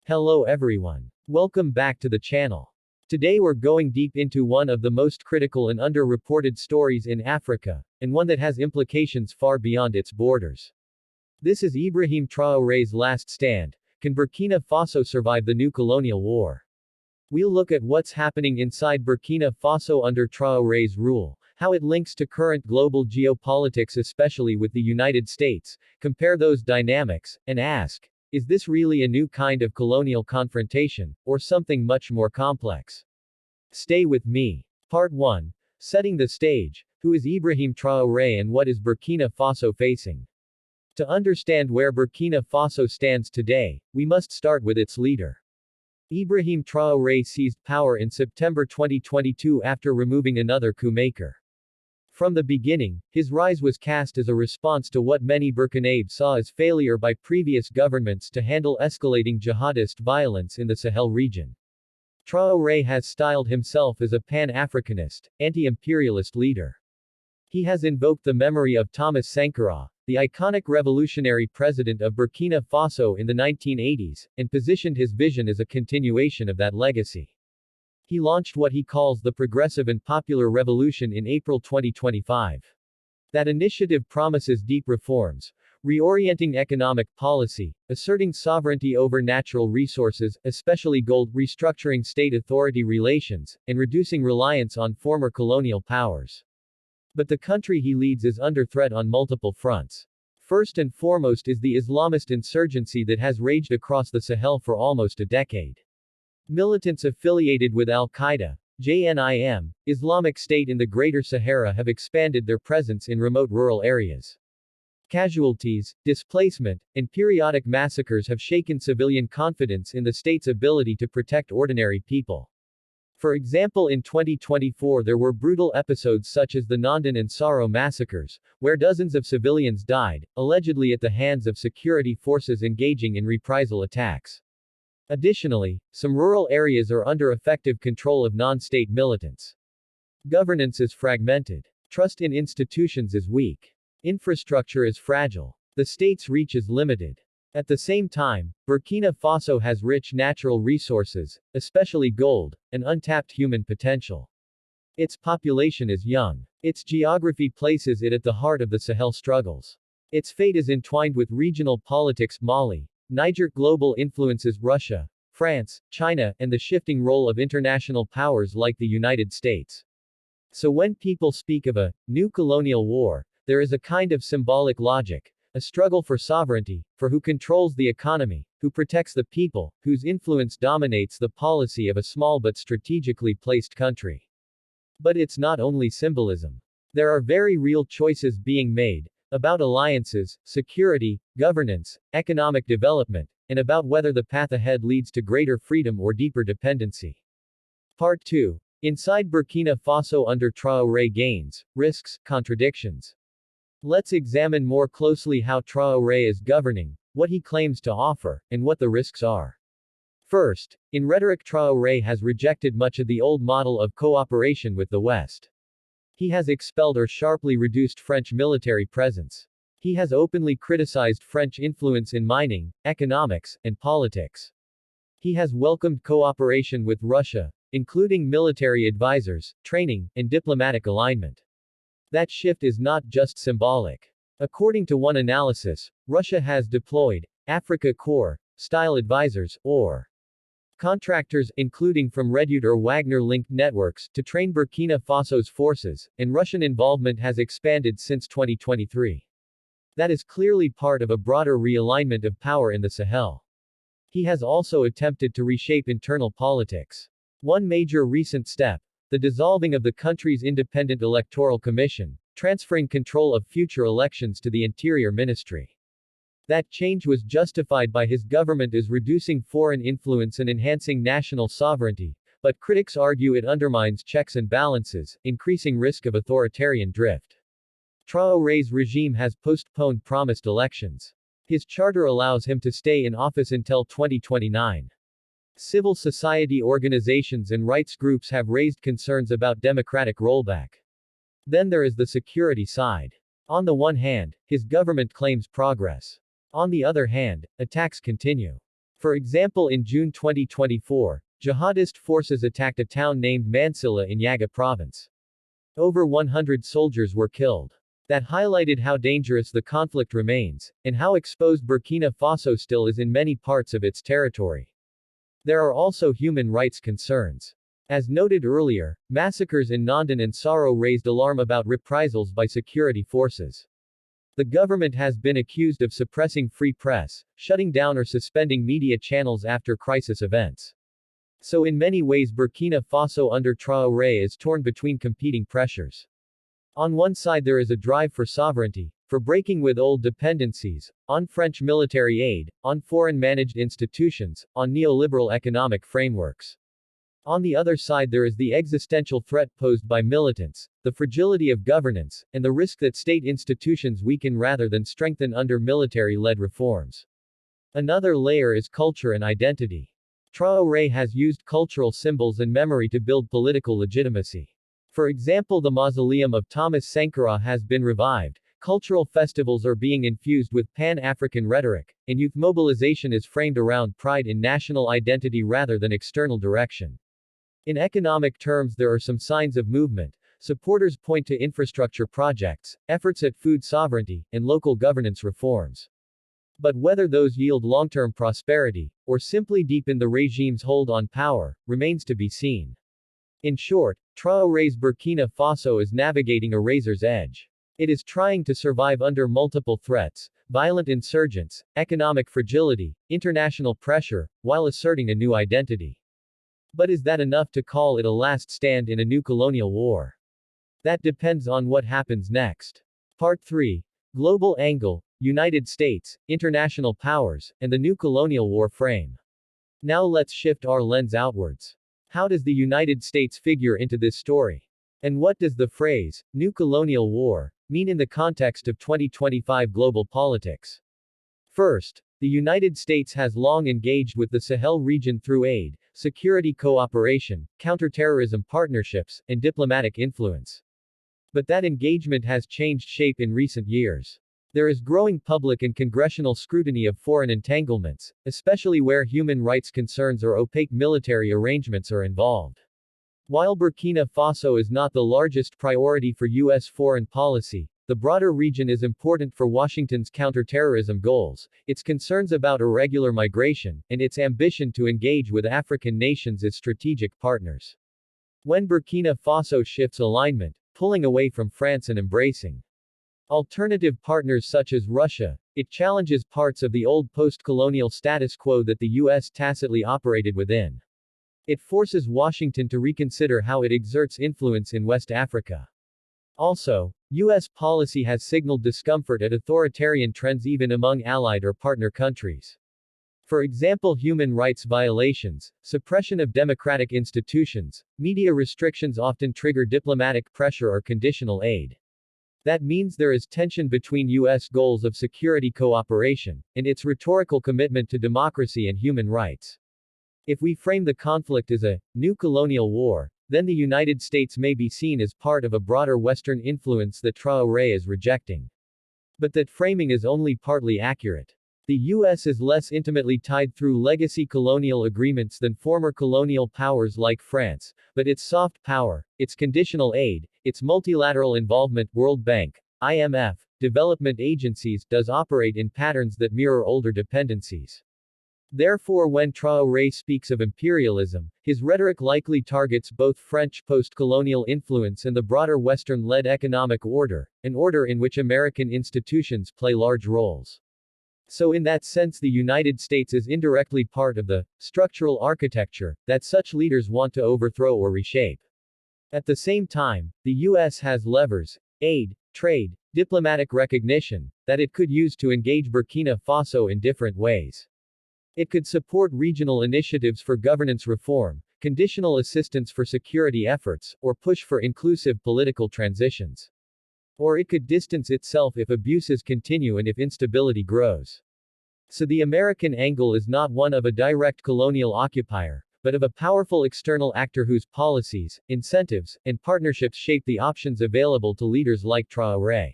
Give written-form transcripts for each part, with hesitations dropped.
Hello everyone. Welcome back to the channel. Today we're going deep into one of the most critical and underreported stories in Africa, and one that has implications far beyond its borders. This is Ibrahim Traoré's last stand. Can Burkina Faso survive the new colonial war? We'll look at what's happening inside Burkina Faso under Traoré's rule, how it links to current global geopolitics, especially with the United States, compare those dynamics, and ask, is this really a new kind of colonial confrontation, or something much more complex? Stay with me. Part 1. Setting the stage. Who is Ibrahim Traoré and what is Burkina Faso facing? To understand where Burkina Faso stands today, we must start with its leader. Ibrahim Traoré seized power in September 2022 after removing another coup-maker. From the beginning, his rise was cast as a response to what many Burkinabes saw as failure by previous governments to handle escalating jihadist violence in the Sahel region. Traoré has styled himself as a pan-Africanist, anti-imperialist leader. He has invoked the memory of Thomas Sankara, the iconic revolutionary president of Burkina Faso in the 1980s, and positioned his vision as a continuation of that legacy. He launched what he calls the Progressive and Popular Revolution in April 2025. That initiative promises deep reforms, reorienting economic policy, asserting sovereignty over natural resources, especially gold, restructuring state-authority relations, and reducing reliance on former colonial powers. But the country he leads is under threat on multiple fronts. First and foremost is the Islamist insurgency that has raged across the Sahel for almost a decade. Militants affiliated with Al-Qaeda, JNIM, Islamic State in the Greater Sahara have expanded their presence in remote rural areas. Casualties, displacement, and periodic massacres have shaken civilian confidence in the state's ability to protect ordinary people. For example, in 2024 there were brutal episodes such as the Nandon and Saro massacres, where dozens of civilians died, allegedly at the hands of security forces engaging in reprisal attacks. Additionally, some rural areas are under effective control of non-state militants. Governance is fragmented. Trust in institutions is weak. Infrastructure is fragile. The state's reach is limited. At the same time, Burkina Faso has rich natural resources, especially gold, and untapped human potential. Its population is young. Its geography places it at the heart of the Sahel struggles. Its fate is entwined with regional politics, Mali, Niger. Global influences, Russia, France, China, and the shifting role of international powers like the United States. So when people speak of a new colonial war, there is a kind of symbolic logic, a struggle for sovereignty, for who controls the economy, who protects the people, whose influence dominates the policy of a small but strategically placed country. But it's not only symbolism. There are very real choices being made, about alliances, security, governance, economic development, and about whether the path ahead leads to greater freedom or deeper dependency. Part 2. Inside Burkina Faso under Traoré: gains, risks, contradictions. Let's examine more closely how Traoré is governing, what he claims to offer, and what the risks are. First, in rhetoric, Traoré has rejected much of the old model of cooperation with the West. He has expelled or sharply reduced French military presence. He has openly criticized French influence in mining, economics, and politics. He has welcomed cooperation with Russia, including military advisors, training, and diplomatic alignment. That shift is not just symbolic. According to one analysis, Russia has deployed Africa Corps-style advisors, or contractors, including from Redouté or Wagner-linked networks, to train Burkina Faso's forces, and Russian involvement has expanded since 2023. That is clearly part of a broader realignment of power in the Sahel. He has also attempted to reshape internal politics. One major recent step, the dissolving of the country's independent electoral commission, transferring control of future elections to the Interior Ministry. That change was justified by his government as reducing foreign influence and enhancing national sovereignty, but critics argue it undermines checks and balances, increasing risk of authoritarian drift. Traoré's regime has postponed promised elections. His charter allows him to stay in office until 2029. Civil society organizations and rights groups have raised concerns about democratic rollback. Then there is the security side. On the one hand, his government claims progress. On the other hand, attacks continue. For example, in June 2024, jihadist forces attacked a town named Mansilla in Yaga province. Over 100 soldiers were killed. That highlighted how dangerous the conflict remains, and how exposed Burkina Faso still is in many parts of its territory. There are also human rights concerns. As noted earlier, massacres in Nandon and Saro raised alarm about reprisals by security forces. The government has been accused of suppressing free press, shutting down or suspending media channels after crisis events. So in many ways Burkina Faso under Traoré is torn between competing pressures. On one side there is a drive for sovereignty, for breaking with old dependencies, on French military aid, on foreign-managed institutions, on neoliberal economic frameworks. On the other side there is the existential threat posed by militants, the fragility of governance, and the risk that state institutions weaken rather than strengthen under military-led reforms. Another layer is culture and identity. Traoré has used cultural symbols and memory to build political legitimacy. For example, the mausoleum of Thomas Sankara has been revived, cultural festivals are being infused with pan-African rhetoric, and youth mobilization is framed around pride in national identity rather than external direction. In economic terms there are some signs of movement. Supporters point to infrastructure projects, efforts at food sovereignty, and local governance reforms. But whether those yield long-term prosperity, or simply deepen the regime's hold on power, remains to be seen. In short, Traoré's Burkina Faso is navigating a razor's edge. It is trying to survive under multiple threats, violent insurgents, economic fragility, international pressure, while asserting a new identity. But is that enough to call it a last stand in a new colonial war? That depends on what happens next. Part 3. Global Angle, United States, International Powers, and the New Colonial War Frame. Now let's shift our lens outwards. How does the United States figure into this story? And what does the phrase, New Colonial War, mean in the context of 2025 global politics? First, the United States has long engaged with the Sahel region through aid, security cooperation, counterterrorism partnerships, and diplomatic influence. But that engagement has changed shape in recent years. There is growing public and congressional scrutiny of foreign entanglements, especially where human rights concerns or opaque military arrangements are involved. While Burkina Faso is not the largest priority for U.S. foreign policy, the broader region is important for Washington's counterterrorism goals, its concerns about irregular migration, and its ambition to engage with African nations as strategic partners. When Burkina Faso shifts alignment, pulling away from France and embracing alternative partners such as Russia, it challenges parts of the old post-colonial status quo that the U.S. tacitly operated within. It forces Washington to reconsider how it exerts influence in West Africa. Also, U.S. policy has signaled discomfort at authoritarian trends even among allied or partner countries. For example, human rights violations, suppression of democratic institutions, media restrictions often trigger diplomatic pressure or conditional aid. That means there is tension between U.S. goals of security cooperation, and its rhetorical commitment to democracy and human rights. If we frame the conflict as a new colonial war, then the United States may be seen as part of a broader Western influence that Traoré is rejecting. But that framing is only partly accurate. The U.S. is less intimately tied through legacy colonial agreements than former colonial powers like France, but its soft power, its conditional aid, its multilateral involvement, World Bank, IMF, development agencies, does operate in patterns that mirror older dependencies. Therefore, when Traoré speaks of imperialism, his rhetoric likely targets both French post-colonial influence and the broader Western-led economic order, an order in which American institutions play large roles. So in that sense the United States is indirectly part of the structural architecture that such leaders want to overthrow or reshape. At the same time, the U.S. has levers, aid, trade, diplomatic recognition, that it could use to engage Burkina Faso in different ways. It could support regional initiatives for governance reform, conditional assistance for security efforts, or push for inclusive political transitions. Or it could distance itself if abuses continue and if instability grows. So the American angle is not one of a direct colonial occupier, but of a powerful external actor whose policies, incentives, and partnerships shape the options available to leaders like Traoré.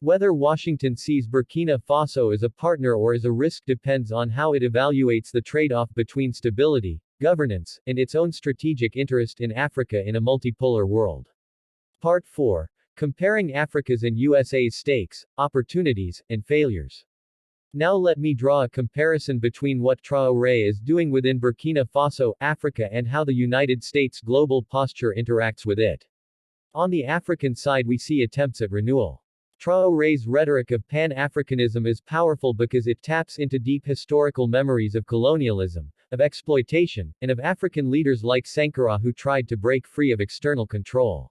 Whether Washington sees Burkina Faso as a partner or as a risk depends on how it evaluates the trade-off between stability, governance, and its own strategic interest in Africa in a multipolar world. Part 4. Comparing Africa's and USA's stakes, opportunities, and failures. Now let me draw a comparison between what Traoré is doing within Burkina Faso, Africa, and how the United States' global posture interacts with it. On the African side we see attempts at renewal. Traoré's rhetoric of Pan-Africanism is powerful because it taps into deep historical memories of colonialism, of exploitation, and of African leaders like Sankara who tried to break free of external control.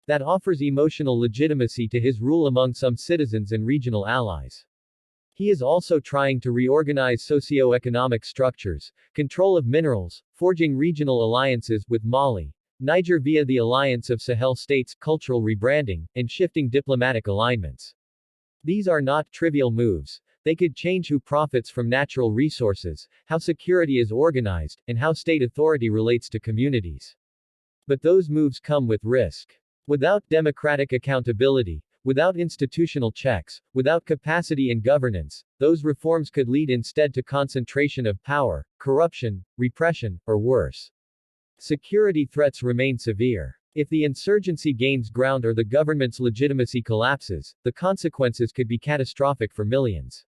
That offers emotional legitimacy to his rule among some citizens and regional allies. He is also trying to reorganize socio-economic structures, control of minerals, forging regional alliances with Mali, Niger via the alliance of Sahel states, cultural rebranding, and shifting diplomatic alignments. These are not trivial moves. They could change who profits from natural resources, how security is organized, and how state authority relates to communities. But those moves come with risk. Without democratic accountability, without institutional checks, without capacity and governance, those reforms could lead instead to concentration of power, corruption, repression, or worse. Security threats remain severe. If the insurgency gains ground or the government's legitimacy collapses, the consequences could be catastrophic for millions.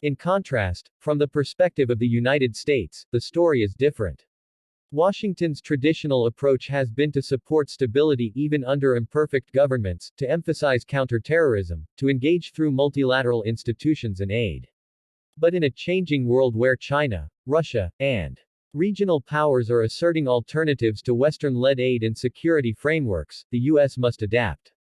In contrast, from the perspective of the United States, the story is different. Washington's traditional approach has been to support stability even under imperfect governments, to emphasize counterterrorism, to engage through multilateral institutions and aid. But in a changing world where China, Russia, and regional powers are asserting alternatives to Western-led aid and security frameworks, the U.S. must adapt.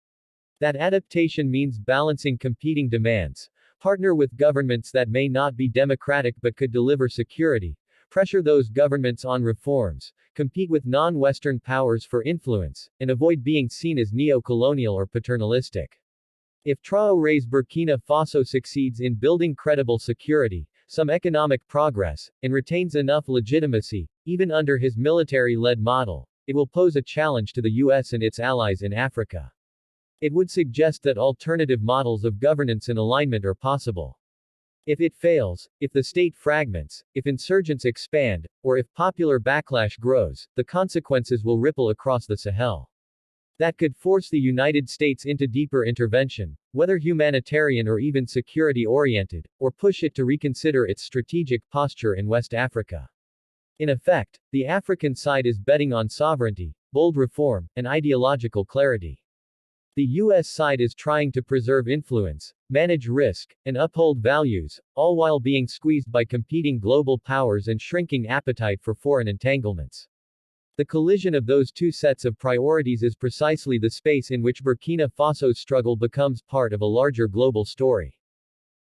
That adaptation means balancing competing demands, partner with governments that may not be democratic but could deliver security, pressure those governments on reforms, compete with non-Western powers for influence, and avoid being seen as neo-colonial or paternalistic. If Traoré's Burkina Faso succeeds in building credible security, some economic progress, and retains enough legitimacy, even under his military-led model, it will pose a challenge to the U.S. and its allies in Africa. It would suggest that alternative models of governance and alignment are possible. If it fails, if the state fragments, if insurgents expand, or if popular backlash grows, the consequences will ripple across the Sahel. That could force the United States into deeper intervention, whether humanitarian or even security-oriented, or push it to reconsider its strategic posture in West Africa. In effect, the African side is betting on sovereignty, bold reform, and ideological clarity. The U.S. side is trying to preserve influence, manage risk, and uphold values, all while being squeezed by competing global powers and shrinking appetite for foreign entanglements. The collision of those two sets of priorities is precisely the space in which Burkina Faso's struggle becomes part of a larger global story.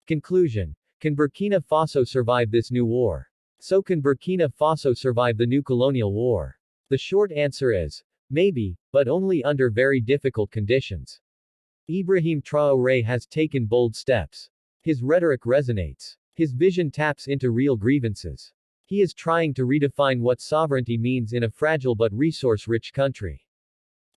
Conclusion. Can Burkina Faso survive this new war? So can Burkina Faso survive the new colonial war? The short answer is, maybe, but only under very difficult conditions. Ibrahim Traoré has taken bold steps. His rhetoric resonates. His vision taps into real grievances. He is trying to redefine what sovereignty means in a fragile but resource-rich country.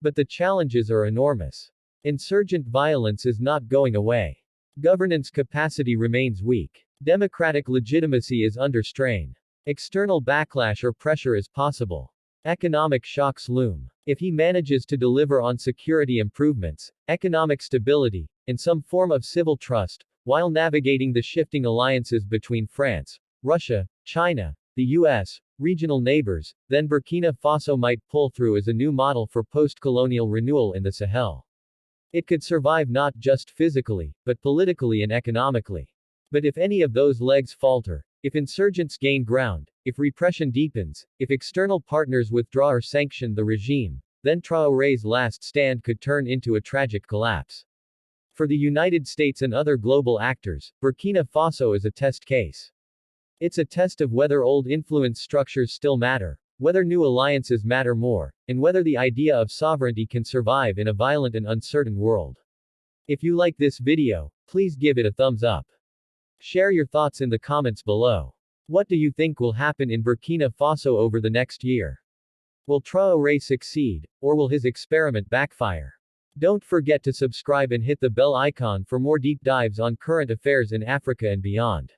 But the challenges are enormous. Insurgent violence is not going away. Governance capacity remains weak. Democratic legitimacy is under strain. External backlash or pressure is possible. Economic shocks loom. If he manages to deliver on security improvements, economic stability, and some form of civil trust, while navigating the shifting alliances between France, Russia, China, the U.S., regional neighbors, then Burkina Faso might pull through as a new model for post-colonial renewal in the Sahel. It could survive not just physically, but politically and economically. But if any of those legs falter, if insurgents gain ground, if repression deepens, if external partners withdraw or sanction the regime, then Traoré's last stand could turn into a tragic collapse. For the United States and other global actors, Burkina Faso is a test case. It's a test of whether old influence structures still matter, whether new alliances matter more, and whether the idea of sovereignty can survive in a violent and uncertain world. If you like this video, please give it a thumbs up. Share your thoughts in the comments below. What do you think will happen in Burkina Faso over the next year? Will Traoré succeed, or will his experiment backfire? Don't forget to subscribe and hit the bell icon for more deep dives on current affairs in Africa and beyond.